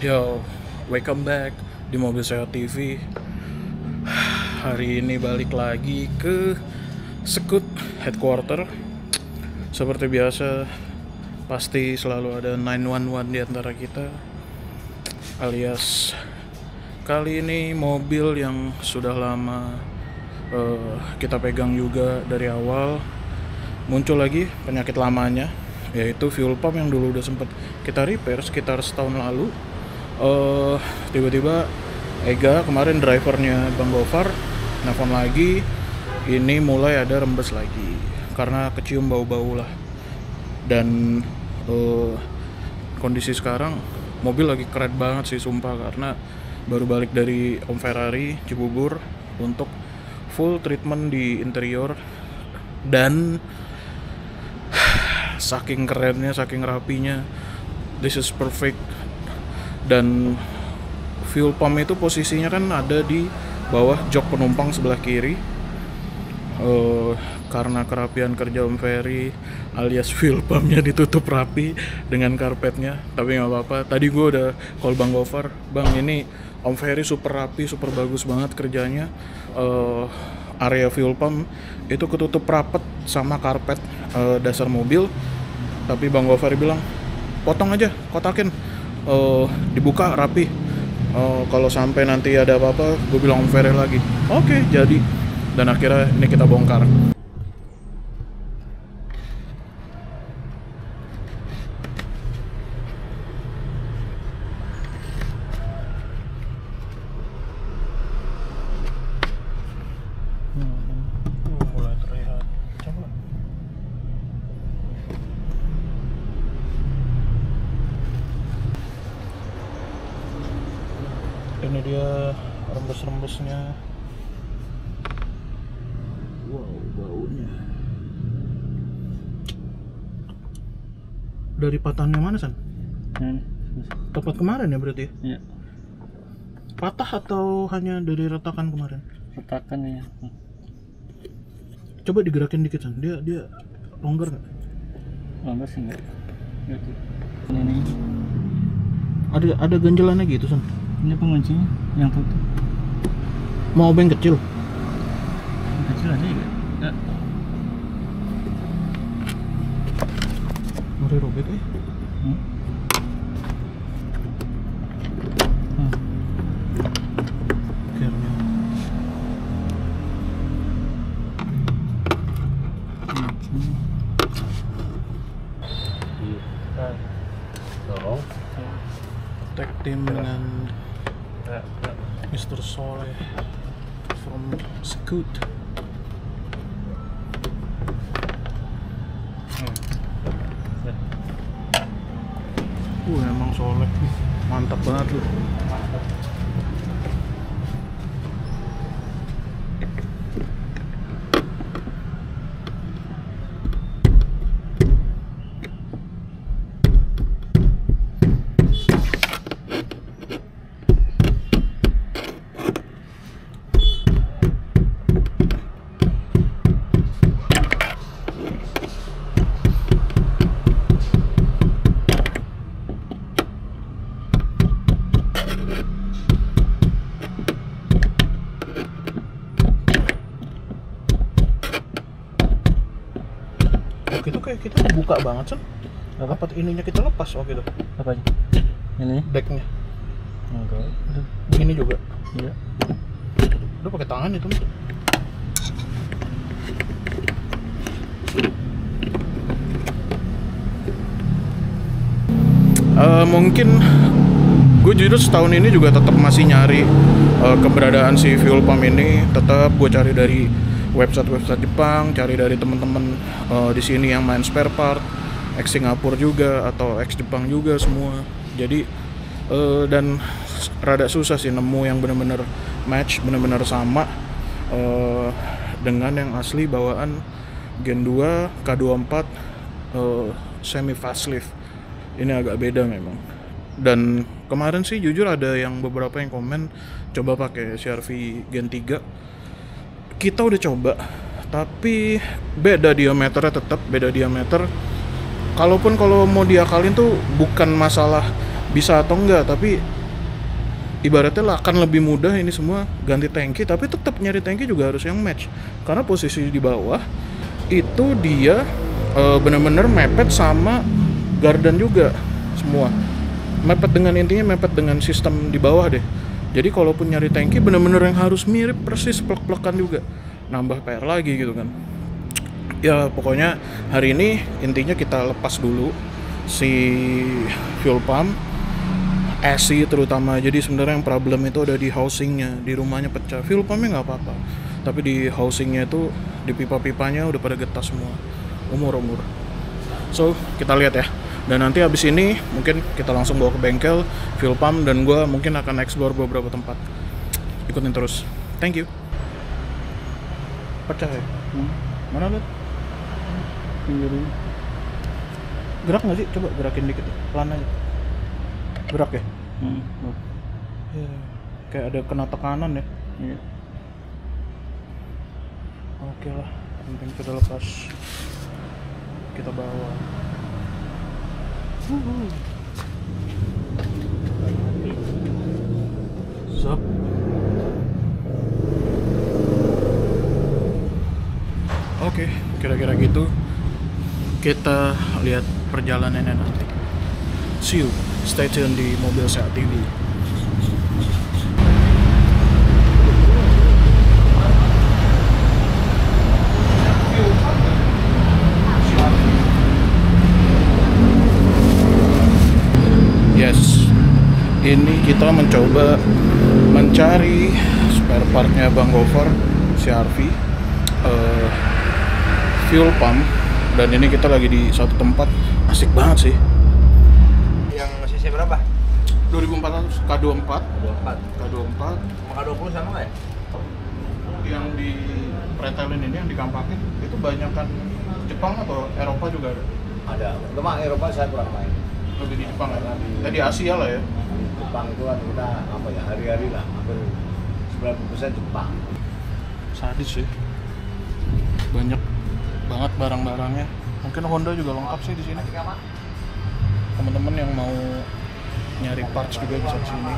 Yo, welcome back di Mobil Sehat TV. Hari ini balik lagi ke Sekut Headquarter. Seperti biasa, pasti selalu ada 911 di antara kita. Alias kali ini mobil yang sudah lama kita pegang juga dari awal. Muncul lagi penyakit lamanya, yaitu fuel pump yang dulu udah sempat kita repair sekitar setahun lalu. Tiba-tiba Ega, kemarin drivernya Bang Gofar, nelfon lagi. Ini mulai ada rembes lagi karena kecium bau-bau lah. Dan kondisi sekarang mobil lagi keren banget sih sumpah, karena baru balik dari Om Ferrari Cibubur untuk full treatment di interior. Dan saking kerennya, saking rapinya, this is perfect. Dan fuel pump itu posisinya kan ada di bawah jok penumpang sebelah kiri. Karena kerapian kerja Om Ferry, alias fuel pumpnya ditutup rapi dengan karpetnya. Tapi nggak apa-apa, tadi gue udah call Bang Gofar, Bang ini Om Ferry super rapi, super bagus banget kerjanya. Area fuel pump itu ketutup rapet sama karpet dasar mobil. Tapi Bang Gofar bilang, potong aja, kotakin, dibuka rapi. Kalau sampai nanti ada apa-apa, gue bilang Om Ferry lagi. Oke, jadi. Dan akhirnya ini kita bongkar. Mulai terlihat. Coba. Ini dia rembes-rembesnya. Wow, baunya. Dari patahannya mana, San? Tempat kemarin ya berarti? Iya. Patah atau hanya dari retakan kemarin? Retakan ya. Coba digerakin dikit, San. Dia longgar nggak? Lama sih enggak. Gitu. Ini Ada ganjelannya gitu, San. ini penguncinya yang tutup. Mau obeng kecil? Kecil aja ya. Enggak. Mari robek Hmm. Hmm. Gearnya. Tolong. Tag team dengan Mr. Soleh from Scoot. Emang Soleh mantap banget loh. Waktu itu kayak kita buka banget, San. Apa ininya kita lepas waktu itu? Apa aja? Ini? Decknya. Enggak. Ini juga. Iya. Udah pakai tangan itu. Mungkin gue jujur setahun ini juga tetap masih nyari keberadaan si fuel pump ini. Tetap gue cari dari website Jepang, cari dari teman-teman di sini yang main spare part, ex Singapura juga atau ex Jepang juga semua. Jadi dan rada susah sih nemu yang benar-benar match, benar-benar sama dengan yang asli bawaan Gen 2 K24 semi facelift. Ini agak beda memang. Dan kemarin sih jujur ada yang beberapa yang komen coba pakai CR-V Gen 3. Kita udah coba, tapi beda diameternya, tetap beda diameter. Kalaupun kalau mau diakalin tuh bukan masalah bisa atau enggak, tapi ibaratnya lah akan lebih mudah ini semua ganti tangki, tapi tetap nyari tangki juga harus yang match karena posisi di bawah itu dia benar-benar mepet sama gardan juga semua, mepet dengan intinya mepet dengan sistem di bawah deh. Jadi kalaupun nyari tangki benar-benar yang harus mirip persis plek-plekan juga, nambah PR lagi gitu kan. Ya pokoknya hari ini intinya kita lepas dulu si fuel pump, AC terutama. Jadi sebenarnya yang problem itu ada di housingnya, di rumahnya pecah. Fuel pumpnya nggak apa-apa, tapi di housingnya itu, di pipa-pipanya udah pada getah semua, umur-umur. So kita lihat ya. Dan nanti habis ini mungkin kita langsung bawa ke bengkel fuel pump, dan gue mungkin akan explore beberapa tempat. Ikutin terus. Thank you. Pecah ya? Mana lihat? Pinggir ini. Gerak nggak sih? Coba gerakin dikit, pelan aja. Gerak ya? Ya, kayak ada kena tekanan ya. Iya. Oke lah, penting kita lepas, kita bawa. Sup. Oke, kira-kira gitu. Kita lihat perjalanannya nanti. See you, stay tune di Mobil Sehat TV. Yes, ini kita mencoba mencari spare partnya Bang Gofar, CR-V, fuel pump, dan ini kita lagi di satu tempat, asik banget sih. Yang cc berapa? 2400 K24, 24. K24, Sama K20 sama nggak ya? yang di pretelin ini, yang dikampakin, itu banyak kan Jepang atau Eropa juga ada? Ada. Cuma Eropa saya kurang main. Lebih di Jepang ya? Tadi Asia lah ya? Jepang itu kan kita apa ya, hari-hari lah, hampir 90% Jepang. Sadis sih, banyak banget barang-barangnya. Mungkin Honda juga lengkap sih di sini. Teman-teman yang mau nyari parts juga bisa di sini.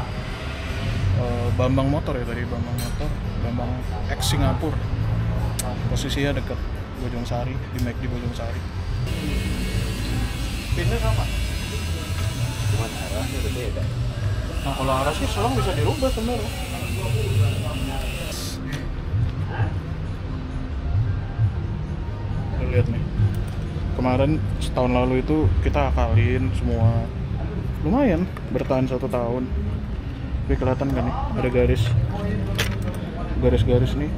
Bambang Motor ya tadi, Bambang Motor, Bambang X Singapura. Posisinya dekat Bojong Sari, di McD Bojong Sari. Pinnya sama. Cuma arahnya udah beda. Nah kalau arah sih selang bisa dirubah sebenarnya. Lihat nih, kemarin setahun lalu itu kita akalin semua, lumayan bertahan 1 tahun. Tapi kelihatan kan nih, ada garis-garis nih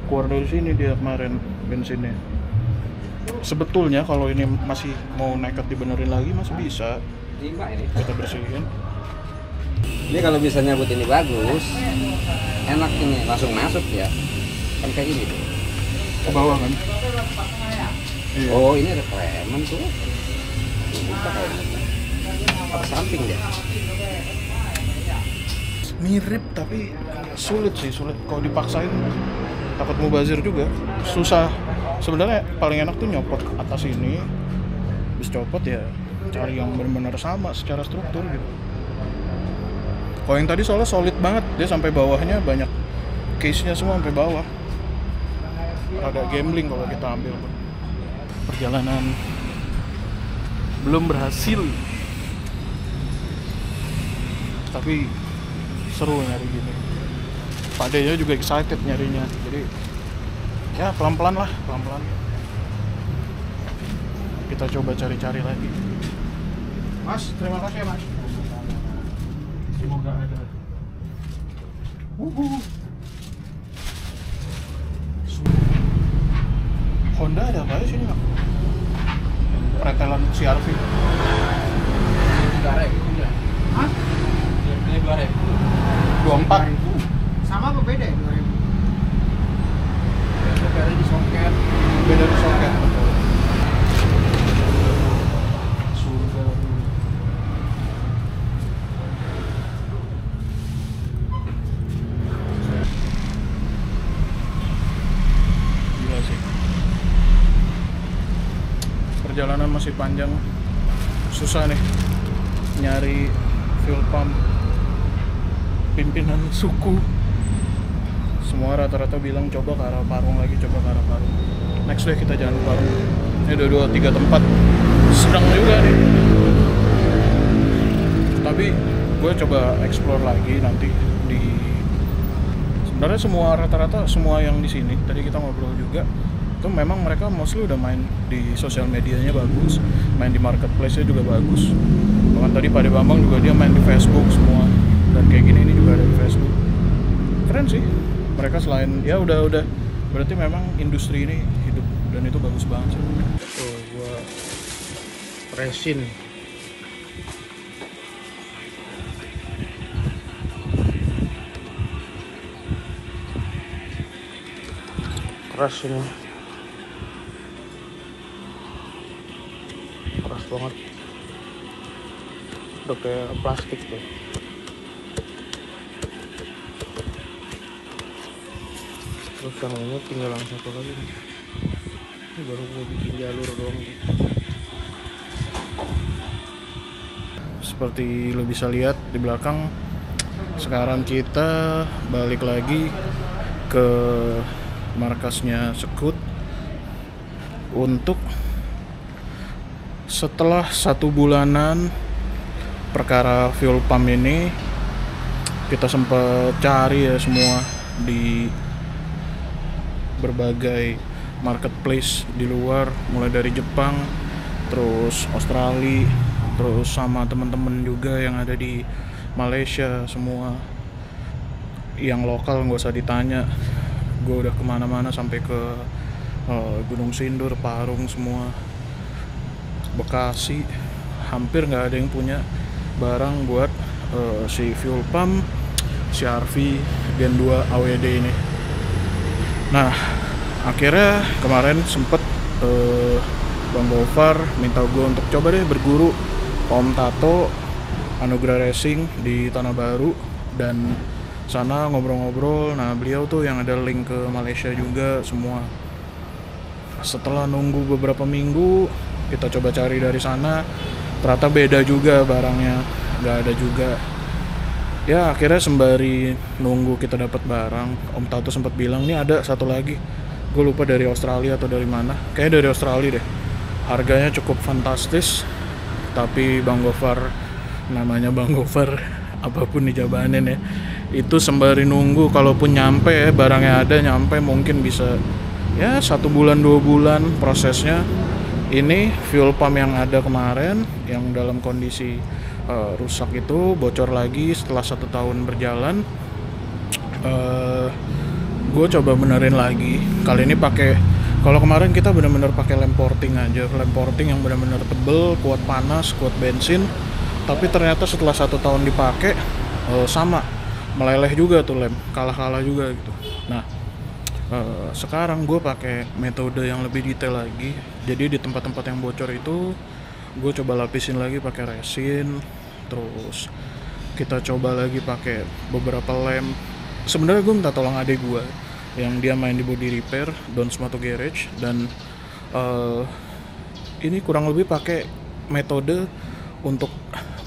keluar dari sini dia kemarin bensinnya. Sebetulnya kalau ini masih mau nekat dibenerin lagi masih bisa Ini kita bersihin. Ini kalau bisa nyabut ini bagus, enak ini langsung masuk ya. Kan kayak ini tuh. Ke bawah kan. Iya. Oh ini ada kleman tuh. Buka kayaknya. Apa samping dia? Mirip tapi sulit kalau dipaksain, takut mubazir juga, susah. Sebenarnya paling enak tuh nyopot ke atas ini, habis copot ya cari yang benar-benar sama secara struktur gitu. Kalau yang tadi soalnya solid banget, dia sampai bawahnya banyak case-nya semua sampai bawah. Ada gambling kalau kita ambil. Perjalanan belum berhasil, tapi seru nyari gini. Pak Denya juga excited nyarinya, jadi ya pelan-pelan lah, pelan-pelan. Kita coba cari-cari lagi. Mas, terima kasih ya Mas. Semoga ada. Honda ada apa ya sini Pak? Pretelan CR-V. 2.000 ya? Hah? Ini 2.000. 24. Sama apa beda ya 2000? Beda di soket. Beda di soket, betul. Surga. Gila sih. Perjalanan masih panjang. Susah nih nyari fuel pump, pimpinan suku, semua rata-rata bilang coba ke arah Parung lagi, coba ke arah Parung. Next deh kita jalan ke Parung. Ini udah 2-3 tempat sedang juga nih. Tapi gue coba explore lagi nanti di. Sebenarnya semua rata-rata semua yang di sini tadi kita ngobrol juga itu memang mereka mostly udah main di sosial medianya bagus, main di marketplace-nya juga bagus. Bahkan tadi Pak De Bambang juga dia main di Facebook semua, dan kayak gini ini juga ada di Facebook. Keren sih. Mereka selain ya udah berarti memang industri ini hidup dan itu bagus banget sih. Oh, gua resin. Keras ini. Keras banget. Udah kayak plastik tuh. Terus yang ini tinggal yang satu lagi nih. Ini baru gua bikin jalur doang nih. Seperti lo bisa lihat di belakang, sekarang kita balik lagi ke markasnya Sekut untuk setelah 1 bulanan perkara fuel pump ini. Kita sempat cari ya semua di berbagai marketplace di luar, mulai dari Jepang, terus Australia, terus sama teman-teman juga yang ada di Malaysia semua. Yang lokal nggak usah ditanya, gue udah kemana-mana sampai ke Gunung Sindur, Parung semua, Bekasi, hampir nggak ada yang punya barang buat si fuel pump CR-V Gen 2 AWD ini. Nah, akhirnya kemarin sempet Bang Gofar minta gue untuk coba deh berguru Om Tato Anugrah Racing di Tanah Baru, dan sana ngobrol-ngobrol. Nah, beliau tuh yang ada link ke Malaysia juga semua. Setelah nunggu beberapa minggu, kita coba cari dari sana, ternyata beda juga barangnya, nggak ada juga. Ya akhirnya sembari nunggu kita dapat barang, Om Tato sempat bilang nih ada satu lagi, gue lupa dari Australia atau dari mana, kayaknya dari Australia deh. Harganya cukup fantastis, tapi Bang Gofar, namanya Bang Gofar, apapun dijabanin ya, itu sembari nunggu, kalaupun nyampe ya barangnya ada nyampe, mungkin bisa ya 1 bulan 2 bulan prosesnya. Ini fuel pump yang ada kemarin yang dalam kondisi rusak itu bocor lagi setelah 1 tahun berjalan. Gue coba benerin lagi. Kali ini pakai, kalau kemarin kita bener-bener pakai lem porting aja, lem porting yang bener-bener tebel, kuat panas, kuat bensin. Tapi ternyata setelah 1 tahun dipakai sama meleleh juga tuh lem, kalah-kalah juga gitu. Nah, sekarang gue pakai metode yang lebih detail lagi. Jadi di tempat-tempat yang bocor itu gue coba lapisin lagi pakai resin, terus kita coba lagi pakai beberapa lem. Sebenarnya gue minta tolong adik gue yang dia main di body repair Don Smato Garage, dan ini kurang lebih pakai metode untuk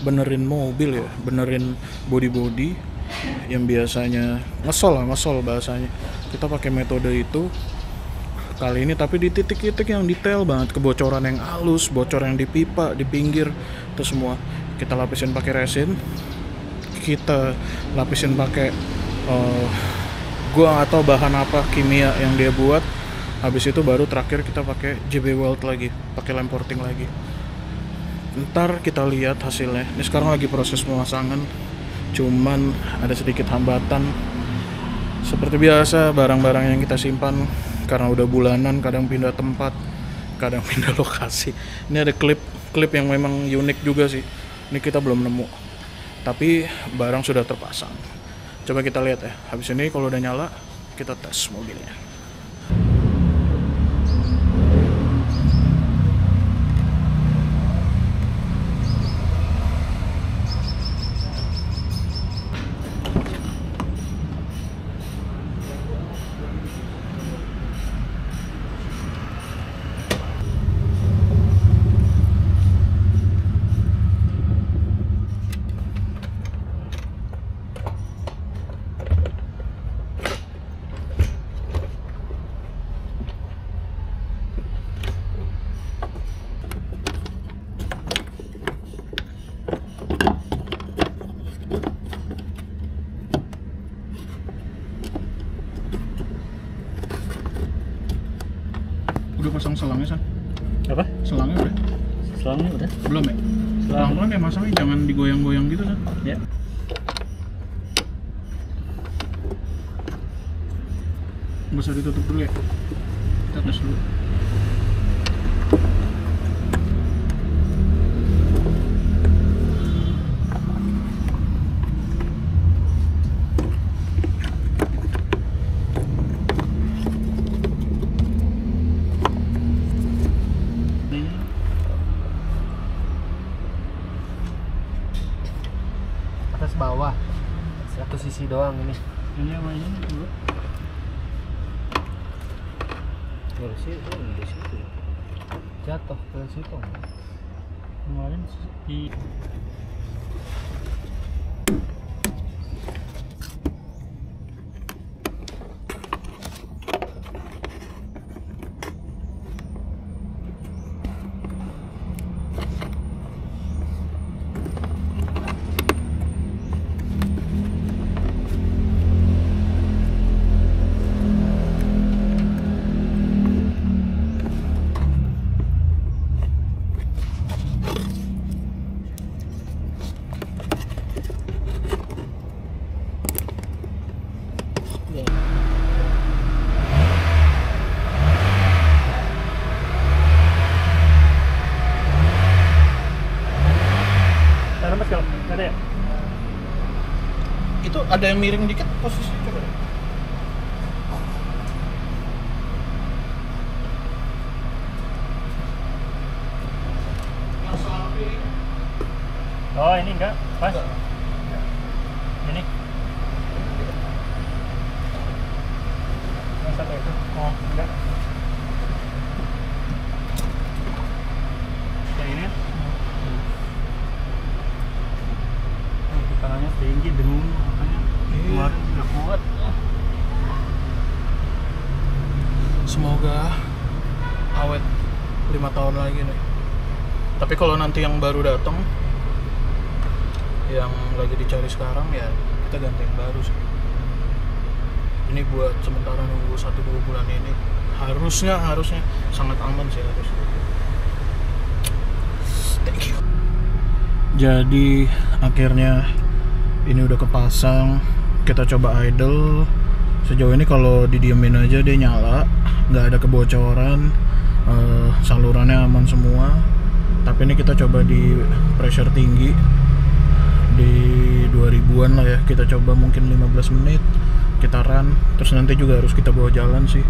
benerin mobil ya, benerin body yang biasanya ngesol bahasanya. Kita pakai metode itu kali ini, tapi di titik-titik yang detail banget, kebocoran yang halus, bocor yang di pipa, di pinggir, itu semua kita lapisin pakai resin, kita lapisin pakai gua atau bahan apa kimia yang dia buat. Habis itu baru terakhir kita pakai JB Weld lagi, pakai lem porting lagi. Ntar kita lihat hasilnya. Ini sekarang lagi proses pemasangan, cuman ada sedikit hambatan. Seperti biasa, barang-barang yang kita simpan karena udah bulanan, kadang pindah tempat, kadang pindah lokasi. Ini ada klip yang memang unik juga sih. Ini kita belum nemu, tapi barang sudah terpasang. Coba kita lihat ya. Habis ini kalau udah nyala, kita tes mobilnya. pasang selangnya San? Apa? Selangnya udah? Selangnya udah. Belum ya? Pelan-pelan ya masangnya, jangan digoyang-goyang gitu San. Ya. Nggak usah ditutup dulu ya? Kita tes dulu. Atas bawah. Satu sisi doang ini. Ini sama ini dulu. Dari situ. Jatuh ke situ. Kemarin di Ada ya? itu ada yang miring dikit posisi coba deh. Yang selalu miring. Oh ini enggak, pas. Ini. Yang satu itu. Oh enggak. Yang ini. Tangannya tinggi dengung makanya kemarin nggak kuat. Semoga awet 5 tahun lagi nih. Tapi kalau nanti yang baru datang, yang lagi dicari sekarang ya kita ganti yang baru sih. Ini buat sementara nunggu 1-2 bulan ini harusnya sangat aman sih harusnya. Thank you. Jadi akhirnya ini udah kepasang, kita coba idle. Sejauh ini kalau didiemin aja dia nyala, nggak ada kebocoran, salurannya aman semua. Tapi ini kita coba di pressure tinggi, di 2000-an lah ya. Kita coba mungkin 15 menit, kita run. Terus nanti juga harus kita bawa jalan sih,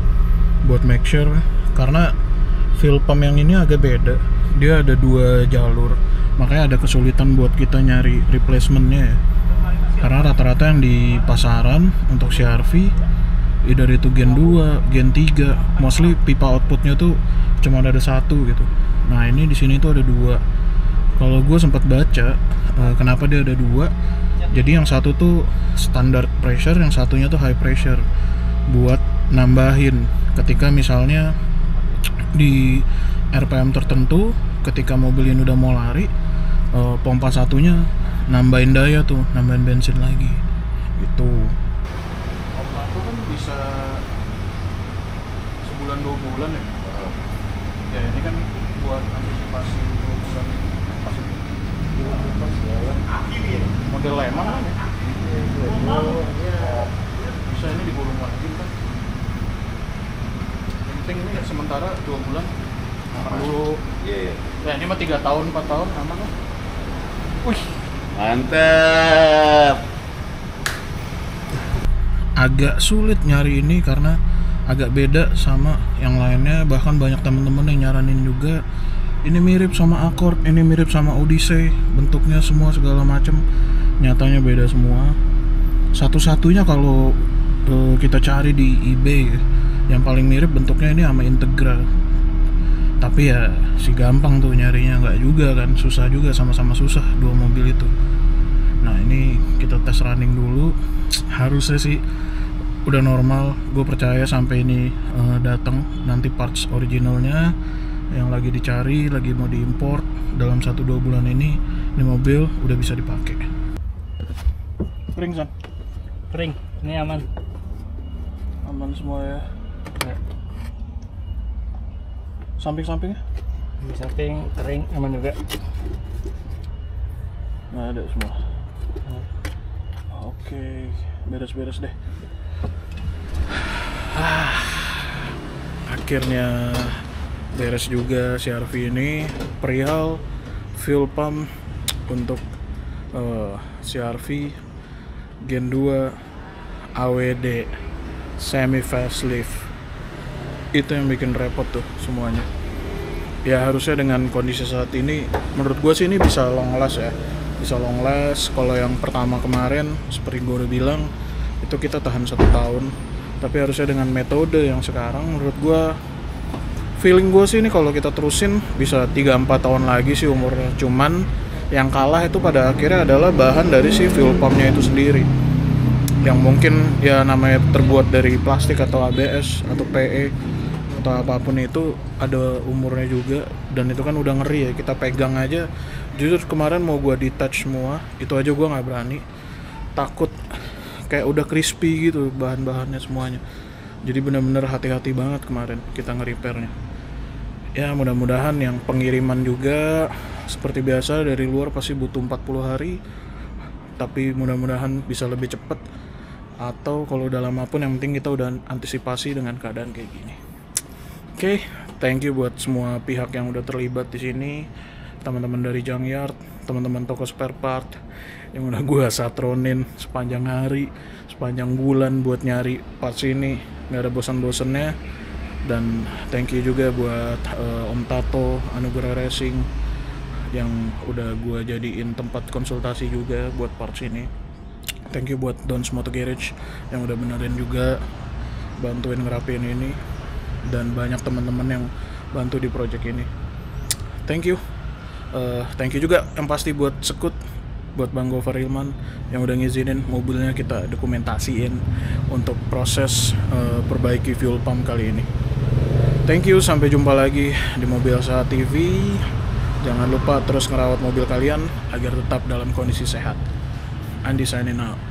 buat make sure. Karena fuel pump yang ini agak beda, dia ada 2 jalur, makanya ada kesulitan buat kita nyari replacementnya ya. Karena rata-rata yang di pasaran untuk CR-V dari itu Gen 2, Gen 3, mostly pipa outputnya tuh cuma ada 1 gitu. Nah ini di sini tuh ada 2. Kalau gue sempat baca kenapa dia ada 2. Jadi yang satu tuh standard pressure, yang satunya tuh high pressure, buat nambahin ketika misalnya di RPM tertentu, ketika mobil ini udah mau lari, pompa satunya nambahin daya tuh, nambahin bensin lagi gitu. Pompa tuh kan bisa sebulan 2 bulan ya. Ya ini kan buat antisipasi 2 bulan pasti model lemang kan ya. Bisa ini digulung lagi kan. Yang penting ini sementara 2 bulan aman dulu. Iya. Ya ini mah 3 tahun 4 tahun aman lah. Wih, Mantap. agak sulit nyari ini karena agak beda sama yang lainnya. Bahkan banyak teman-teman yang nyaranin juga ini mirip sama Accord, ini mirip sama Odyssey, bentuknya semua segala macam, nyatanya beda semua. Satu-satunya kalau kita cari di eBay yang paling mirip bentuknya ini sama Integra. Tapi ya si gampang tuh nyarinya, nggak juga kan, susah juga, sama-sama susah 2 mobil itu. Nah ini kita tes running dulu, harusnya sih udah normal. Gue percaya sampai ini datang nanti parts originalnya yang lagi dicari, lagi mau diimport dalam 1-2 bulan ini mobil udah bisa dipakai. Kering San? Kering, ini aman. Aman semua ya. Samping-sampingnya? Di samping ring aman juga. Nggak ada semua. Oke, beres-beres deh. Akhirnya beres juga CR-V ini. Perihal fuel pump untuk CR-V Gen 2 AWD semi facelift, itu yang bikin repot tuh semuanya. Ya harusnya dengan kondisi saat ini, menurut gue sih ini bisa long last ya, bisa long last. Kalau yang pertama kemarin seperti gue udah bilang itu kita tahan 1 tahun, tapi harusnya dengan metode yang sekarang menurut gue, feeling gue sih ini kalau kita terusin bisa 3-4 tahun lagi sih umurnya. Cuman yang kalah itu pada akhirnya adalah bahan dari si fuel pumpnya itu sendiri, yang mungkin ya namanya terbuat dari plastik atau ABS atau PE atau apapun itu ada umurnya juga. Dan itu kan udah ngeri ya, kita pegang aja. Jujur kemarin mau gua detach semua, itu aja gua nggak berani, takut kayak udah crispy gitu bahan-bahannya semuanya. Jadi benar-benar hati-hati banget kemarin kita nge-repairnya. Ya mudah-mudahan yang pengiriman juga seperti biasa dari luar pasti butuh 40 hari, tapi mudah-mudahan bisa lebih cepat. Atau kalau udah lama pun yang penting kita udah antisipasi dengan keadaan kayak gini. Oke, thank you buat semua pihak yang udah terlibat di sini, teman-teman dari Junkyard, teman-teman toko spare part yang udah gue satronin sepanjang hari, sepanjang bulan buat nyari parts ini, nggak ada bosan-bosannya. Dan thank you juga buat Om Tato Anugerah Racing yang udah gue jadiin tempat konsultasi juga buat parts ini. Thank you buat Don's Moto Garage yang udah benerin juga, bantuin ngerapiin ini, dan banyak teman-teman yang bantu di project ini. Thank you. Thank you juga yang pasti buat Sekut, buat Bang Gofar Hilman yang udah ngizinin mobilnya kita dokumentasiin untuk proses perbaiki fuel pump kali ini. Thank you, sampai jumpa lagi di Mobil Sehat TV. Jangan lupa terus ngerawat mobil kalian agar tetap dalam kondisi sehat. Andi signing out.